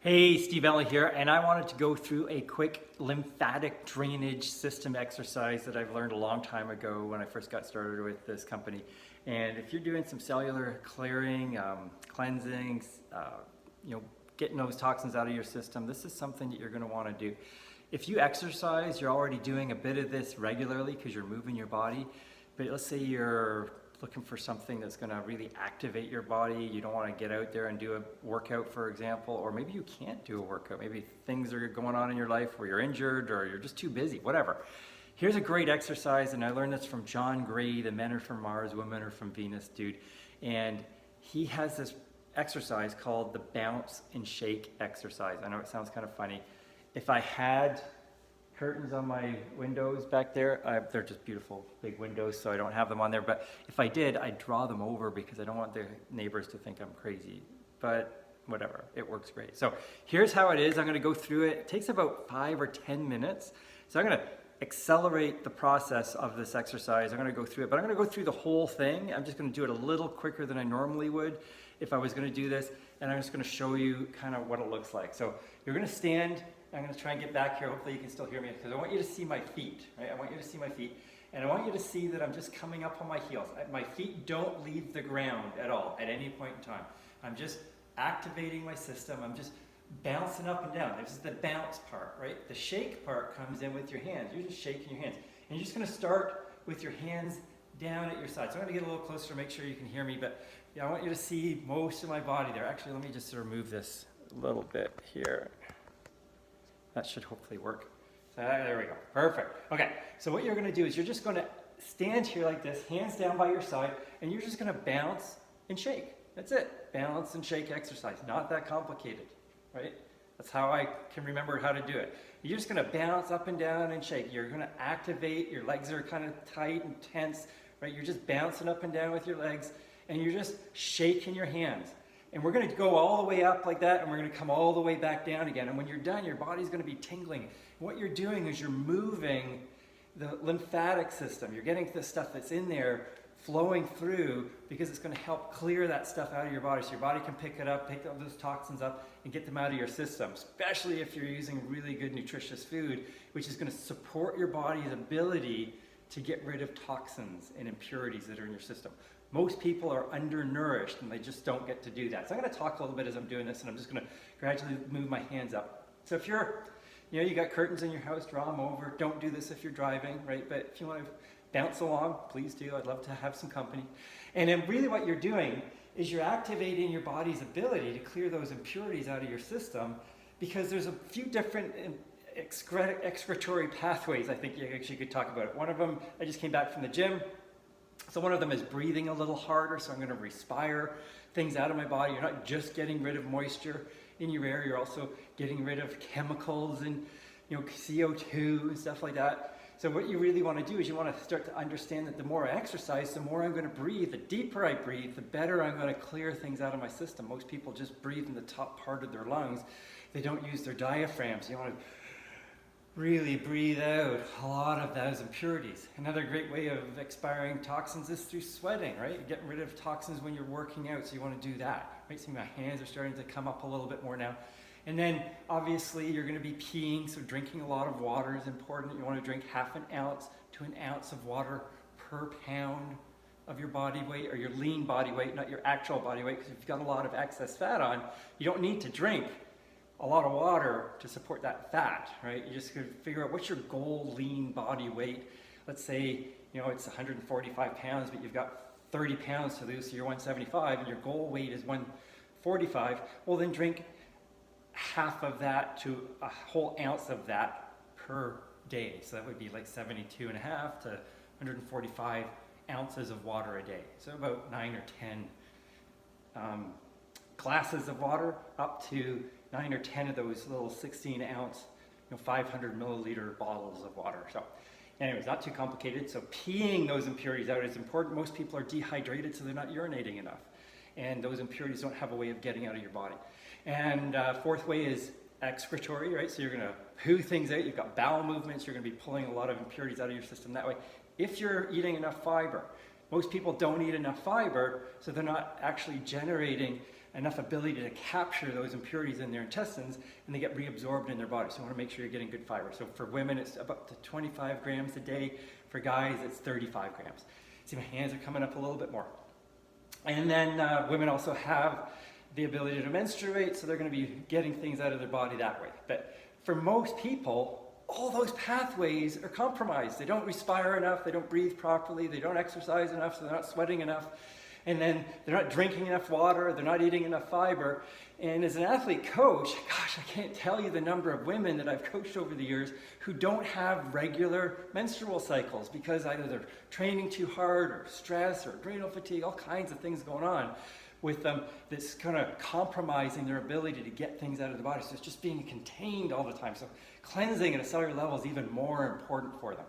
Hey, Steve Ella here, and I wanted to go through a quick lymphatic drainage system exercise that I've learned a long time ago when I first got started with this company. And if you're doing some cellular clearing, cleansing, getting those toxins out of your system, this is something that you're going to want to do. If you exercise, you're already doing a bit of this regularly because you're moving your body. But let's say you're looking for something that's going to really activate your body. You don't want to get out there and do a workout, for example, or maybe you can't do a workout. Maybe things are going on in your life where you're injured or you're just too busy, whatever. Here's a great exercise, and I learned this from John Gray, the Men Are From Mars, Women Are From Venus dude. And he has this exercise called the bounce and shake exercise. I know it sounds kind of funny. If I had curtains on my windows back there, they're just beautiful big windows, so I don't have them on there, but if I did, I'd draw them over because I don't want the neighbors to think I'm crazy, but whatever, it works great. So here's how it is. I'm going to go through it. It takes about 5 or 10 minutes, so I'm going to accelerate the process of this exercise. I'm going to go through it, but I'm going to go through the whole thing. I'm just going to do it a little quicker than I normally would if I was going to do this, and I'm just going to show you kind of what it looks like. So you're going to stand. I'm going to try and get back here. Hopefully you can still hear me because I want you to see my feet, right? I want you to see my feet, and I want you to see that I'm just coming up on my heels. My feet don't leave the ground at all at any point in time. I'm just activating my system. I'm just bouncing up and down. This is the bounce part, right? The shake part comes in with your hands. You're just shaking your hands. And you're just going to start with your hands down at your side. So I'm going to get a little closer to make sure you can hear me, but yeah, I want you to see most of my body there. Actually, let me just sort of move this a little bit here. That should hopefully work. So there we go. Perfect. Okay, so what you're going to do is you're just going to stand here like this, hands down by your side, and you're just going to bounce and shake. That's it. Bounce and shake exercise. Not that complicated, right? That's how I can remember how to do it. You're just going to bounce up and down and shake. You're going to activate. Your legs are kind of tight and tense, right? You're just bouncing up and down with your legs, and you're just shaking your hands. And we're going to go all the way up like that, and we're going to come all the way back down again. And when you're done, your body's going to be tingling. And what you're doing is you're moving the lymphatic system. You're getting the stuff that's in there flowing through because it's going to help clear that stuff out of your body so your body can pick it up, pick those toxins up, and get them out of your system, especially if you're using really good nutritious food, which is going to support your body's ability to get rid of toxins and impurities that are in your system. Most people are undernourished and they just don't get to do that. So I'm going to talk a little bit as I'm doing this, and I'm just going to gradually move my hands up. So if you got curtains in your house, draw them over. Don't do this if you're driving, right? But if you want to bounce along, please do. I'd love to have some company. And then really what you're doing is you're activating your body's ability to clear those impurities out of your system, because there's a few different excretory pathways I think you actually could talk about. One of them, I just came back from the gym. So one of them is breathing a little harder, so I'm going to respire things out of my body. You're not just getting rid of moisture in your air, you're also getting rid of chemicals and CO2 and stuff like that. So what you really want to do is you want to start to understand that the more I exercise, the more I'm going to breathe. The deeper I breathe, the better I'm going to clear things out of my system. Most people just breathe in the top part of their lungs. They don't use their diaphragms. You want to really breathe out a lot of those impurities. Another great way of expiring toxins is through sweating, right? You're getting rid of toxins when you're working out, so you want to do that, right? See, my hands are starting to come up a little bit more now. And then obviously you're going to be peeing, so drinking a lot of water is important. You want to drink ½ an ounce to an ounce of water per pound of your body weight, or your lean body weight, not your actual body weight, because if you've got a lot of excess fat on, you don't need to drink a lot of water to support that fat, right? You just could figure out what's your goal lean body weight. Let's say, it's 145 pounds, but you've got 30 pounds to lose, so you're 175, and your goal weight is 145. Well, then drink half of that to a whole ounce of that per day. So that would be like 72 and a half to 145 ounces of water a day. So about 9 or 10 glasses of water, up to 9 or 10 of those little 16-ounce, 500 milliliter bottles of water. So anyways, not too complicated. So peeing those impurities out is important. Most people are dehydrated, so they're not urinating enough. And those impurities don't have a way of getting out of your body. And fourth way is excretory, right? So you're going to poo things out. You've got bowel movements. You're going to be pulling a lot of impurities out of your system that way. If you're eating enough fiber, most people don't eat enough fiber, so they're not actually generating enough ability to capture those impurities in their intestines, and they get reabsorbed in their body. So you want to make sure you're getting good fiber. So for women, it's up to 25 grams a day. For guys, it's 35 grams. See, my hands are coming up a little bit more. And then women also have the ability to menstruate, so they're going to be getting things out of their body that way. But for most people, all those pathways are compromised. They don't respire enough, they don't breathe properly, they don't exercise enough, so they're not sweating enough, and then they're not drinking enough water, they're not eating enough fiber. And as an athlete coach, gosh, I can't tell you the number of women that I've coached over the years who don't have regular menstrual cycles because either they're training too hard or stress or adrenal fatigue, all kinds of things going on with them that's kind of compromising their ability to get things out of the body. So it's just being contained all the time. So cleansing at a cellular level is even more important for them.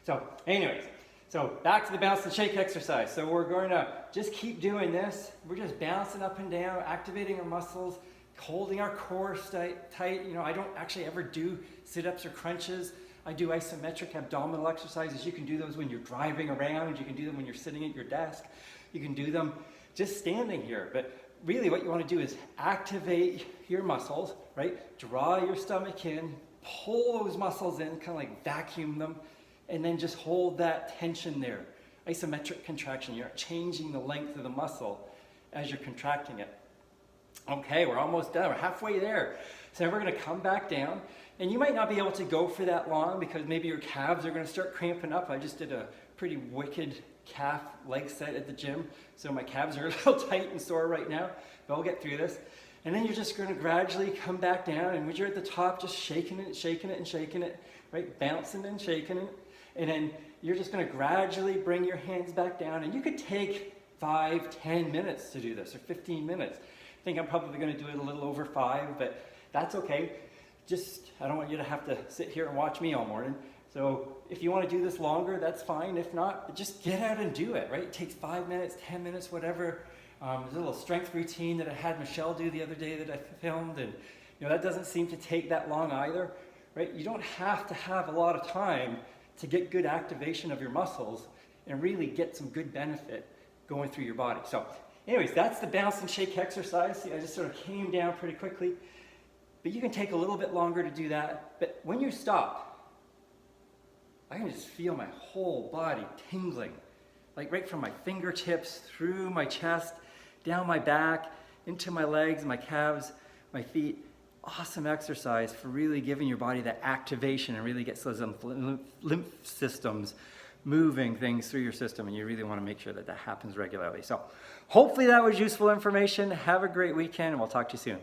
So anyways, so back to the bounce and shake exercise. So we're going to just keep doing this. We're just bouncing up and down, activating our muscles, holding our core tight. You know, I don't actually ever do sit-ups or crunches. I do isometric abdominal exercises. You can do those when you're driving around. You can do them when you're sitting at your desk. You can do them just standing here. But really what you want to do is activate your muscles, right? Draw your stomach in, pull those muscles in, kind of like vacuum them, and then just hold that tension there. Isometric contraction. You're changing the length of the muscle as you're contracting it. Okay, we're almost done. We're halfway there. So now we're going to come back down. And you might not be able to go for that long because maybe your calves are going to start cramping up. I just did a pretty wicked calf leg set at the gym. So my calves are a little tight and sore right now. But we'll get through this. And then you're just going to gradually come back down. And when you're at the top, just shaking it, shaking it, and shaking it. Right? Bouncing and shaking it. And then you're just going to gradually bring your hands back down. And you could take 5-10 minutes to do this, or 15 minutes. I think I'm probably going to do it a little over 5, but that's okay. Just, I don't want you to have to sit here and watch me all morning. So if you want to do this longer, that's fine. If not, but just get out and do it, right? It takes 5 minutes, 10 minutes, whatever. There's a little strength routine that I had Michelle do the other day that I filmed, and you know that doesn't seem to take that long either, right? You don't have to have a lot of time to get good activation of your muscles and really get some good benefit going through your body. So anyways, that's the bounce and shake exercise. See, I just sort of came down pretty quickly, but you can take a little bit longer to do that. But when you stop, I can just feel my whole body tingling, like right from my fingertips through my chest, down my back, into my legs, my calves, my feet. Awesome exercise for really giving your body that activation and really gets those lymph systems moving things through your system, and you really want to make sure that that happens regularly. So hopefully that was useful information. Have a great weekend, and we'll talk to you soon.